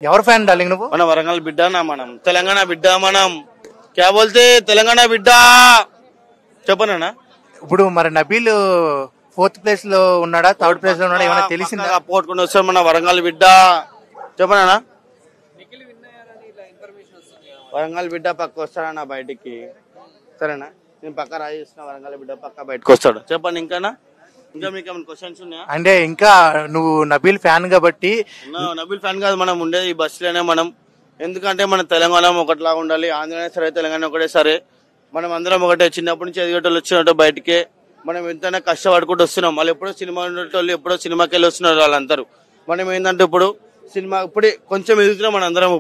ఎవరు fan darling నువ్వు? మన వరంగల్ బిడ్డనా, మనం తెలంగాణ బిడ్డ, మనం క్యా బోల్తే తెలంగాణ బిడ్డ చెప్పనా. ఇప్పుడు మరి నబీల్ 4th ప్లేస్ లో ఉన్నాడా, 3rd ప్లేస్ లో ఉన్నాడా, ఏమైనా తెలిసిందా? పోట్టుకుని వస్తాడు మన వరంగల్ బిడ్డ చెప్పనా. వరంగల్ బిడ్డ పక్క వస్తాడన్నా బయటికి, సరేనా? నేను పక్క రాజేసిన వరంగల్ బిడ్డ పక్క బయటకు వస్తాడు. చెప్పండి ఇంకా మీకు ఏమైనా క్వశ్చన్స్ ఉన్నాయా? అంటే ఇంకా నువ్వు నబీల్ ఫ్యాన్ కాబట్టి. నబీల్ ఫ్యాన్ కాదు, మనం ఉండేది ఈ బస్సులోనే. మనం ఎందుకంటే మన తెలంగాణ ఒకటిలాగా ఉండాలి, ఆంధ్రనే సరే తెలంగాణ ఒకటే సరే, మనం అందరం ఒకటే. చిన్నప్పటి నుంచి ఎదిగేటోళ్ళు వచ్చినట్టు బయటికే మనం ఎంతైనా కష్టపడుకుంటూ వస్తున్నాం. వాళ్ళు ఎప్పుడో సినిమా ఉండేటోళ్ళు ఎప్పుడో సినిమాకి వెళ్ళి వస్తున్నారు వాళ్ళందరూ. మనం ఏంటంటే ఇప్పుడు సినిమా ఇప్పుడే కొంచెం ఎదుగుతున్నాం మన అందరం.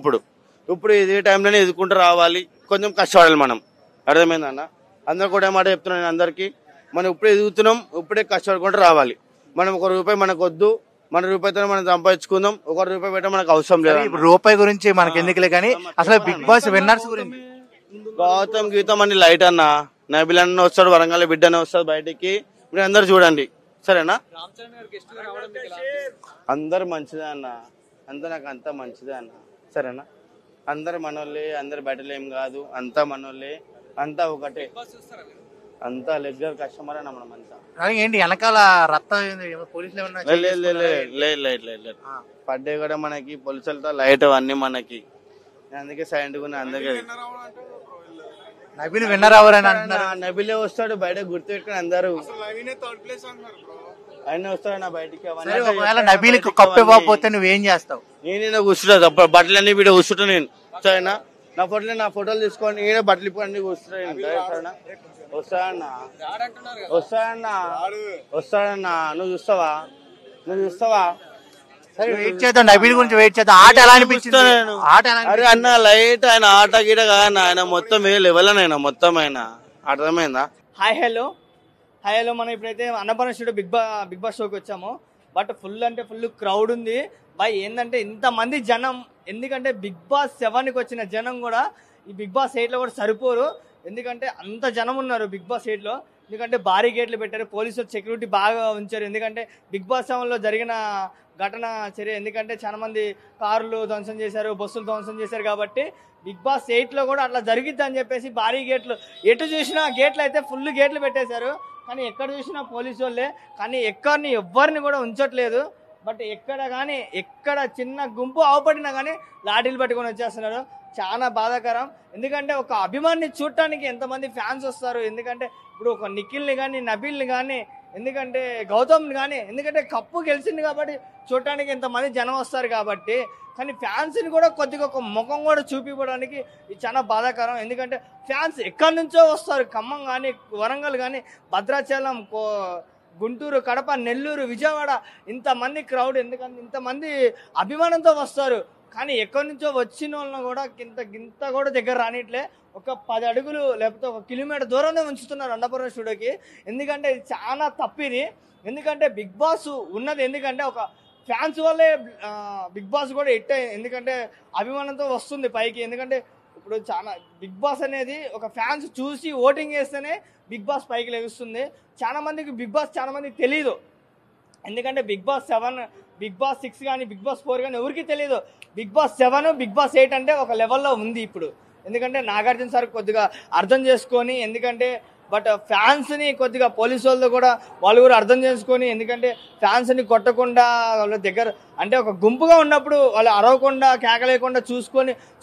ఇప్పుడు ఇదే టైంలోనే ఎదుర్కొంటూ రావాలి, కొంచెం కష్టపడాలి మనం. అర్థమైందన్న? అందరు కూడా మాట చెప్తున్నాను నేను అందరికీ, మనం ఇప్పుడే ఎదుగుతున్నాం, ఇప్పుడే కష్టపడుకుంటూ రావాలి. మనం 1 రూపాయి మనకు వద్దు, మన రూపాయితో మనం సంపాదించుకుందాం. 1 రూపాయి పెట్ట మనకు అవసరం లేదు. ఇప్పుడు రూపాయి గురించి మనకి ఎందుకులే కానీ అసలు బిగ్ బాస్ విన్నర్స్ గురించి. గౌతమ్ గీతం అని లైట్ అన్న, నబీల్ అన్న వస్తాడు, వరంగల్ బిడ్డ అన్న వస్తాడు బయటికి. మీరు అందరు చూడండి, సరేనా? అందరు మంచిదే అన్న, నాకు అంతా మంచిదే అన్న, సరేనా? అందరు మనోళ్ళే, అందరు బయటలో ఏం కాదు, అంతా మనోళ్ళే, అంతా ఒకటే, అంతా రెగ్యులర్ కస్టమర్ అన్న మనం అంతా. ఏంటి వెనకాల రక్తం పోలీసులు పడ్డే కూడా మనకి పోలీసులతో లైట్ అన్ని మనకి, అందుకే సైలెంట్ గా అందరికీ. నబీల్ విన్నర్ అవ్వరని అంటున్నారు. నబీలే వస్తాడు బయట, గుర్తు పెట్టుకుని అందరూ ఆయన వస్తాడు నా బయటికి. ఒకవేళ నబీల్ కప్పు ఇవ్వకపోతే నువ్వేం చేస్తావు? నేనే కూర్చుంటా, బట్టలన్నీ వీడియో కూర్చుంటా నేను, సరేనా? నా ఫోటోలు తీసుకొని నేనే బట్టలు ఇప్పుడు అన్ని కూర్చుంటా. వస్తాడన్నా నువ్వు చూస్తావా? సరే వెయిట్ చేద్దాం, నబీల్ గురించి వెయిట్ చేద్దాం. ఆట ఎలా అనిపించింది? అరే అన్న లైట్, ఆయన ఆట గీట కాదన్న, ఆయన మొత్తం ఏ లెవెల్ అయినా మొత్తం ఆయన. అర్థమైందా? హాయ్ హలో మనం ఇప్పుడైతే అన్నపూర్ణ స్టూడియో బిగ్ బాస్ షోకి వచ్చాము. బట్ ఫుల్ అంటే ఫుల్ క్రౌడ్ ఉంది బాయ్. ఏంటంటే ఇంతమంది జనం, ఎందుకంటే బిగ్ బాస్ 7కి వచ్చిన జనం కూడా ఈ బిగ్ బాస్ 8లో కూడా సరిపోరు. ఎందుకంటే అంత జనం ఉన్నారు బిగ్ బాస్ 8లో. ఎందుకంటే భారీ గేట్లు పెట్టారు, పోలీసులు సెక్యూరిటీ బాగా ఉంచారు. ఎందుకంటే బిగ్ బాస్ 7లో జరిగిన ఘటన చర్య, ఎందుకంటే చాలా మంది కార్లు ధ్వంసం చేశారు, బస్సులు ధ్వంసం చేశారు. కాబట్టి బిగ్ బాస్ 8లో కూడా అట్లా జరిగిద్ది అని చెప్పేసి భారీ గేట్లు, ఎటు చూసినా గేట్లు అయితే ఫుల్ గేట్లు పెట్టేశారు. కానీ ఎక్కడ చూసినా పోలీసు వాళ్ళే, కానీ ఎవరిని కూడా ఉంచట్లేదు. బట్ ఎక్కడ చిన్న గుంపు అవపడినా కానీ లాఠీలు పట్టుకొని వచ్చేస్తున్నారు. చాలా బాధాకరం. ఎందుకంటే ఒక అభిమాన్ని చూడటానికి ఎంతమంది ఫ్యాన్స్ వస్తారు. ఎందుకంటే ఇప్పుడు ఒక నిఖిల్ని కానీ, నబీల్ని కానీ, ఎందుకంటే గౌతమ్ని కానీ, ఎందుకంటే కప్పు గెలిచింది కాబట్టి చూడటానికి ఎంతమంది జనం వస్తారు కాబట్టి. కానీ ఫ్యాన్స్ని కూడా కొద్దిగా ఒక ముఖం కూడా చూపించడానికి ఇది చాలా బాధాకరం. ఎందుకంటే ఫ్యాన్స్ ఎక్కడి నుంచో వస్తారు, ఖమ్మం కానీ, వరంగల్ కానీ, భద్రాచలం, గుంటూరు, కడప, నెల్లూరు, విజయవాడ, ఇంతమంది క్రౌడ్, ఎందుకంటే ఇంతమంది అభిమానంతో వస్తారు. కానీ ఎక్కడి నుంచో వచ్చిన వాళ్ళని కూడా గింత కూడా దగ్గర రానిట్లే. ఒక 10 అడుగులు లేకపోతే 1 కిలోమీటర్ దూరంలో ఉంచుతున్నారు అన్నపూర్ణ స్టూడియోకి. ఎందుకంటే ఇది చాలా తప్పిది. ఎందుకంటే బిగ్ బాస్ ఉన్నది ఎందుకంటే ఒక ఫ్యాన్స్ వల్లే బిగ్ బాస్ కూడా ఎందుకంటే అభిమానంతో వస్తుంది పైకి. ఎందుకంటే ఇప్పుడు చాలా బిగ్ బాస్ అనేది ఒక ఫ్యాన్స్ చూసి ఓటింగ్ చేస్తేనే బిగ్ బాస్ పైకి లెగుస్తుంది. చాలా మందికి బిగ్ బాస్ చాలా మందికి తెలియదు. ఎందుకంటే బిగ్ బాస్ 7, బిగ్ బాస్ 6 కానీ, బిగ్ బాస్ 4 కానీ ఎవరికి తెలియదు. బిగ్ బాస్ 7, బిగ్ బాస్ 8 అంటే ఒక లెవెల్లో ఉంది ఇప్పుడు. ఎందుకంటే నాగార్జున సార్ కొద్దిగా అర్థం చేసుకొని, ఎందుకంటే బట్ ఫ్యాన్స్ని కొద్దిగా పోలీసు వాళ్ళు కూడా అర్థం చేసుకొని, ఎందుకంటే ఫ్యాన్స్ని కొట్టకుండా వాళ్ళ దగ్గర అంటే ఒక గుంపుగా ఉన్నప్పుడు వాళ్ళు అరవకుండా కేకలేకుండా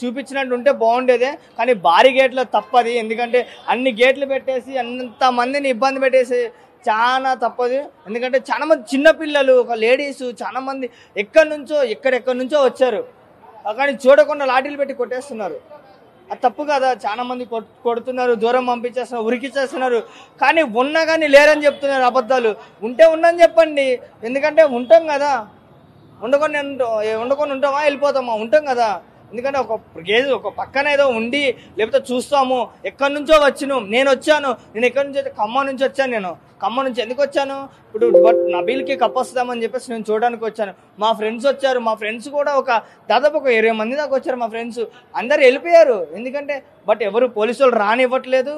చూపించినట్టు ఉంటే బాగుండేదే. కానీ భారీ గేట్లో తప్పది. ఎందుకంటే అన్ని గేట్లు పెట్టేసి అంతమందిని ఇబ్బంది పెట్టేసి చాలా తప్పదు. ఎందుకంటే చాలా మంది చిన్నపిల్లలు, ఒక లేడీస్, చాలా మంది ఎక్కడెక్కడి నుంచో వచ్చారు. కానీ చూడకుండా లాఠీలు పెట్టి కొట్టేస్తున్నారు. అది తప్పు కదా. చాలా మంది కొడుతున్నారు, దూరం పంపించేస్తున్నారు, ఉరికిచ్చేస్తున్నారు. కానీ ఉన్నా కానీ లేరని చెప్తున్నారు అబద్ధాలు. ఉంటే ఉన్నని చెప్పండి. ఎందుకంటే ఉంటాం కదా, ఉండకుండా ఉంటామా, వెళ్ళిపోతామా? ఉంటాం కదా. ఎందుకంటే ఒక పక్కన ఏదో ఉండి లేకపోతే చూస్తాము, ఎక్కడి నుంచో నేను వచ్చాను, నేను ఎక్కడి నుంచి ఖమ్మం నుంచి వచ్చాను, నేను ఖమ్మం నుంచి ఎందుకు వచ్చాను, ఇప్పుడు నబీల్కి కప్ వస్తామని చెప్పేసి నేను చూడడానికి వచ్చాను. మా ఫ్రెండ్స్ వచ్చారు, మా ఫ్రెండ్స్ కూడా దాదాపు ఒక 20 మంది దాకా వచ్చారు. మా ఫ్రెండ్స్ అందరు వెళ్ళిపోయారు, ఎందుకంటే బట్ ఎవరు పోలీసులు రానివ్వట్లేదు.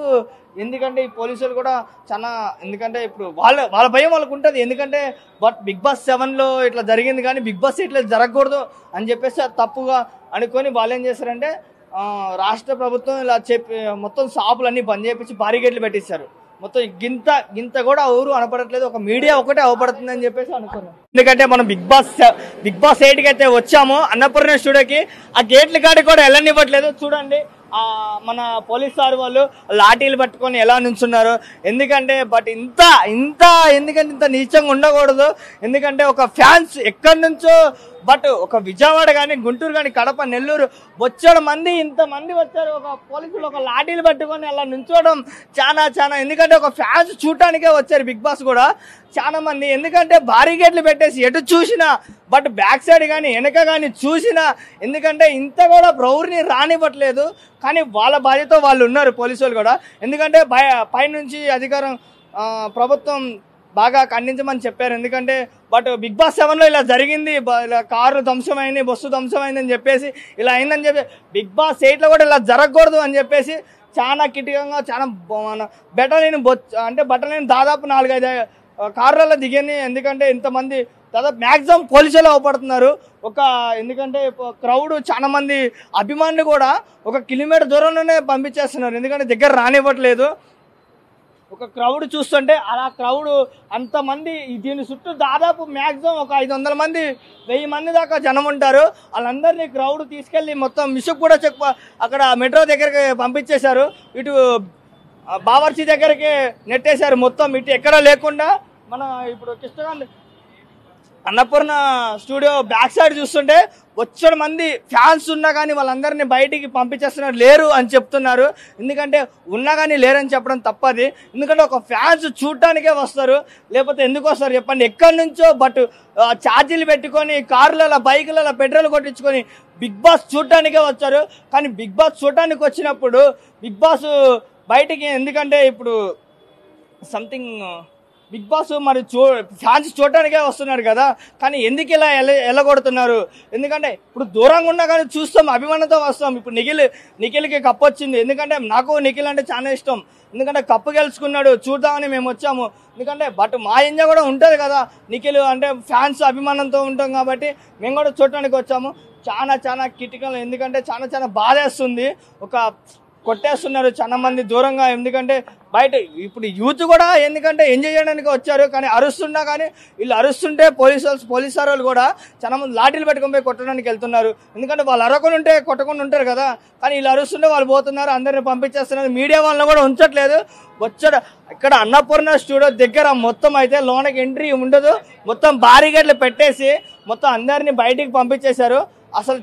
ఎందుకంటే ఈ పోలీసులు కూడా చాలా, ఎందుకంటే ఇప్పుడు వాళ్ళ భయం వాళ్ళకు ఉంటుంది. ఎందుకంటే బట్ బిగ్ బాస్ 7లో ఇట్లా జరిగింది కానీ బిగ్ బాస్ ఇట్లా జరగకూడదు అని చెప్పేసి తప్పుగా అనుకొని వాళ్ళు ఏం చేశారంటే రాష్ట్ర ప్రభుత్వం ఇలా చెప్పి మొత్తం షాపులన్నీ బంద్ చేయించి బారిగేట్లు పెట్టిస్తారు. మొత్తం గింత కూడా ఎవరు అనపడట్లేదు, ఒక మీడియా ఒకటే అవపడుతుంది అని చెప్పేసి అనుకున్నాం. ఎందుకంటే మనం బిగ్ బాస్ 8కి అయితే వచ్చాము అన్నపూర్ణ స్టూడియోకి, ఆ గేట్ల కాడికి కూడా వెళ్ళనివ్వట్లేదు. చూడండి మన పోలీస్ సార్ వాళ్ళు లాఠీలు పట్టుకొని ఎలా నుంచున్నారు. ఎందుకంటే బట్ ఎందుకంటే ఇంత నీచంగా ఉండకూడదు. ఎందుకంటే ఒక ఫ్యాన్స్ ఎక్కడి నుంచో బట్ ఒక విజయవాడ కానీ గుంటూరు కానీ కడప నెల్లూరు వచ్చాడు మంది, ఇంతమంది వచ్చారు. ఒక పోలీసులు ఒక లాఠీలు పట్టుకొని అలా నుంచోవడం చాలా ఎందుకంటే ఒక ఫ్యాన్స్ చూడటానికే వచ్చారు బిగ్ బాస్ కూడా చాలా మంది. ఎందుకంటే బారిగేట్లు పెట్టేసి ఎటు చూసినా బట్ బ్యాక్ సైడ్ కానీ వెనక కానీ చూసినా, ఎందుకంటే ఇంత కూడా బ్రౌర్ని రానివ్వట్లేదు. కానీ వాళ్ళ బాధ్యత వాళ్ళు ఉన్నారు పోలీసులు కూడా. ఎందుకంటే పైనుంచి అధికారం ప్రభుత్వం బాగా ఖండించమని చెప్పారు. ఎందుకంటే బట్ బిగ్ బాస్ 7లో ఇలా జరిగింది, ఇలా కారు ధ్వంసమైంది, బస్సు ధ్వంసమైందని చెప్పేసి ఇలా అయిందని చెప్పి బిగ్ బాస్ 8లో కూడా ఇలా జరగకూడదు అని చెప్పేసి చాలా కిటికంగా చాలా బట్టలేని దాదాపు 4-5 కార్లలో దిగని. ఎందుకంటే ఇంతమంది దాదాపు మ్యాక్సిమం పోలీసులు అవపడుతున్నారు. ఎందుకంటే క్రౌడ్ చాలా మంది అభిమానులు కూడా 1 కిలోమీటర్ దూరంలోనే పంపించేస్తున్నారు, ఎందుకంటే దగ్గర రానివ్వట్లేదు. ఒక క్రౌడ్ చూస్తుంటే అలా క్రౌడ్ అంతమంది దీని చుట్టూ దాదాపు మ్యాక్సిమం ఒక 500 మంది 1000 మంది దాకా జనం ఉంటారు. వాళ్ళందరినీ క్రౌడ్ తీసుకెళ్ళి మొత్తం మిషక్ కూడా అక్కడ మెట్రో దగ్గరికి పంపించేశారు, ఇటు బావర్చి దగ్గరికి నెట్టేశారు. మొత్తం ఇటు ఎక్కడా లేకుండా మన ఇప్పుడు Krishnakant Annapurna studio back side చూస్తుంటే వచ్చాడు మంది ఫ్యాన్స్ ఉన్నా కానీ వాళ్ళందరినీ బయటికి పంపించేస్తున్నారు, లేరు అని చెప్తున్నారు. ఎందుకంటే ఉన్నా కానీ లేరని చెప్పడం తప్పది. ఎందుకంటే ఒక ఫ్యాన్స్ చూడటానికే వస్తారు, లేకపోతే ఎందుకు వస్తారు చెప్పండి. ఎక్కడి నుంచో బట్ ఛార్జీలు పెట్టుకొని కార్లలో బైకులలో పెట్రోల్ కొట్టించుకొని బిగ్ బాస్ చూడటానికే వచ్చారు. కానీ బిగ్ బాస్ చూడటానికి వచ్చినప్పుడు బిగ్ బాస్ బయటికి, ఎందుకంటే ఇప్పుడు సంథింగ్ బిగ్ బాస్ మరి ఫ్యాన్స్ చూడటానికే వస్తున్నారు కదా, కానీ ఎందుకు ఇలా ఎల్లగొడుతున్నారు? ఎందుకంటే ఇప్పుడు దూరంగా ఉన్నా కానీ చూస్తాం, అభిమానంతో వస్తాం. ఇప్పుడు నిఖిల్కి కప్ వచ్చింది, ఎందుకంటే నాకు నిఖిల్ అంటే చాలా ఇష్టం. ఎందుకంటే కప్పు గెలుచుకున్నాడు, చూద్దామని మేము వచ్చాము. ఎందుకంటే బట్ మా ఎంజాయ్ కూడా ఉంటుంది కదా, నిఖిల్ అంటే ఫ్యాన్స్ అభిమానంతో ఉంటాం కాబట్టి మేము కూడా చూడటానికి వచ్చాము. చాలా కిటికలు, ఎందుకంటే చాలా బాధేస్తుంది. కొట్టేస్తున్నారు చాలా మంది దూరంగా. ఎందుకంటే బయట ఇప్పుడు యూత్ కూడా ఎందుకంటే ఎంజాయ్ చేయడానికి వచ్చారు, కానీ అరుస్తున్నా కానీ వీళ్ళు అరుస్తుంటే పోలీస్ సార్ వాళ్ళు కూడా చాలా మంది లాఠీలు పెట్టుకొని పోయి కొట్టడానికి వెళ్తున్నారు. ఎందుకంటే వాళ్ళు అరకుండా ఉంటే కొట్టకుండా ఉంటారు కదా, కానీ వీళ్ళు అరుస్తుంటే వాళ్ళు పోతున్నారు, అందరిని పంపించేస్తున్నారు. మీడియా వాళ్ళని కూడా ఉంచట్లేదు. ఇక్కడ అన్నపూర్ణ స్టూడియో దగ్గర మొత్తం అయితే లోనకి ఎంట్రీ ఉండదు, మొత్తం బారిగేట్లు పెట్టేసి మొత్తం అందరినీ బయటికి పంపించేశారు. అసలు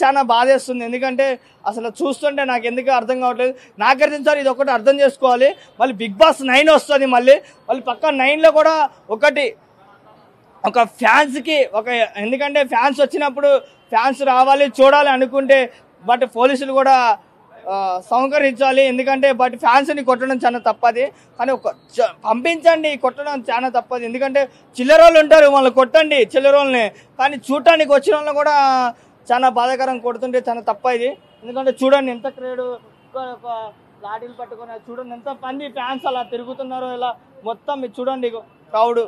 చాలా బాధేస్తుంది. ఎందుకంటే అసలు చూస్తుంటే నాకు ఎందుకు అర్థం కావట్లేదు. నాగార్జున సార్ ఇది ఒకటి అర్థం చేసుకోవాలి. మళ్ళీ బిగ్ బాస్ 9 వస్తుంది, మళ్ళీ పక్క 9లో కూడా ఒక ఫ్యాన్స్కి ఎందుకంటే ఫ్యాన్స్ వచ్చినప్పుడు ఫ్యాన్స్ రావాలి చూడాలి అనుకుంటే బట్ పోలీసులు కూడా సహకరించాలి. ఎందుకంటే బట్ ఫ్యాన్స్ని కొట్టడం చాలా తప్పది, కానీ పంపించండి, కొట్టడం చాలా తప్పది. ఎందుకంటే చిల్లరోళ్ళు ఉంటారు, వాళ్ళు కొట్టండి చిల్లరోళ్ళని, కానీ చూడటానికి వచ్చిన వాళ్ళు కూడా చాలా బాధాకరం కొడుతుంటే చాలా తప్పది. ఎందుకంటే చూడండి ఎంత క్రేడు, ఒక లాఠీలు పట్టుకొని చూడండి ఎంత మంది ఫ్యాన్స్ అలా తిరుగుతున్నారో, ఇలా మొత్తం చూడండి క్రౌడ్.